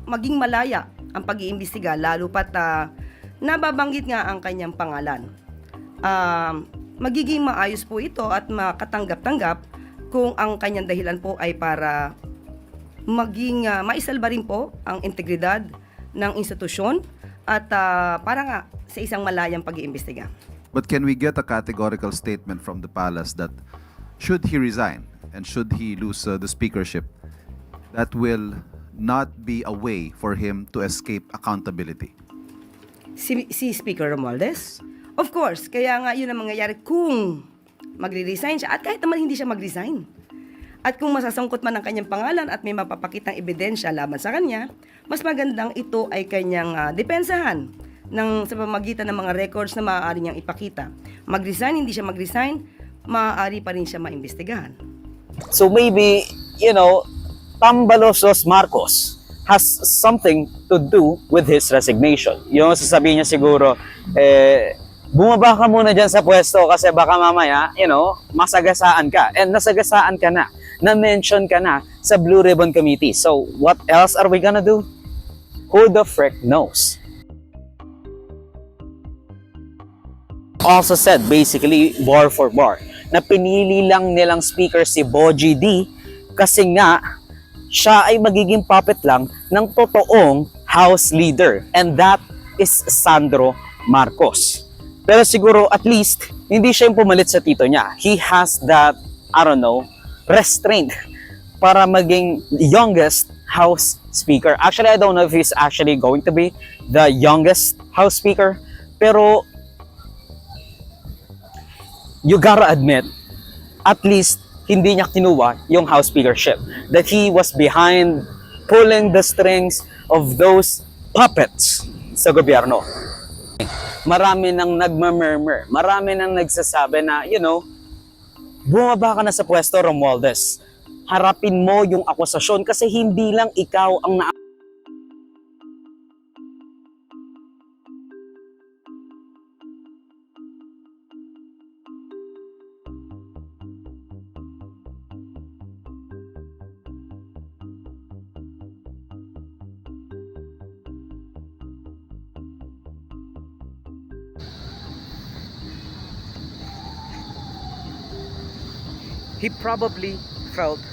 maging malaya ang pag-iimbestiga lalo pat nababanggit nga ang kanyang pangalan. Magiging maayos po ito at makatanggap-tanggap kung ang kanyang dahilan po ay para maging maisalba rin po ang integridad ng institusyon at para nga sa isang malayang pag-iimbestiga. But can we get a categorical statement from the palace that should he resign and should he lose the speakership, that will not be a way for him to escape accountability? Si Speaker Romualdez? Of course, kaya nga yun ang mangyayari kung magre-resign siya at kahit naman hindi siya mag-resign. At kung masasangkot man ang kanyang pangalan at may mapapakitang ebidensya laban sa kanya, mas magandang ito ay kanyang depensahan sa pamamagitan ng mga records na maaari niyang ipakita. Mag-resign, hindi siya mag-resign, maaari pa rin siya maimbestigahan. So maybe, Tambaloslos Marcos has something to do with his resignation. Yung sasabihin niya siguro, bumaba ka muna dyan sa pwesto kasi baka mamaya, masagasaan ka. And nasagasaan ka na. Na-mention ka na sa Blue Ribbon Committee. So what else are we gonna do? Who the frick knows? Also said, basically, bar for bar, na pinili lang nilang speaker si Bogie D kasi nga, siya ay magiging puppet lang ng totoong House Leader. And that is Sandro Marcos. Pero siguro, at least, hindi siya yung pumalit sa tito niya. He has that, restraint para maging youngest House Speaker. Actually, I don't know if he's actually going to be the youngest House Speaker. Pero, you gotta admit, at least, hindi niya kinuha yung House Speakership. That he was behind pulling the strings of those puppets sa gobyerno. Marami nang nagmamurmur, marami nang nagsasabi na, bumaba ka na sa pwesto, Romualdez. Harapin mo yung akusasyon kasi hindi lang ikaw ang he probably felt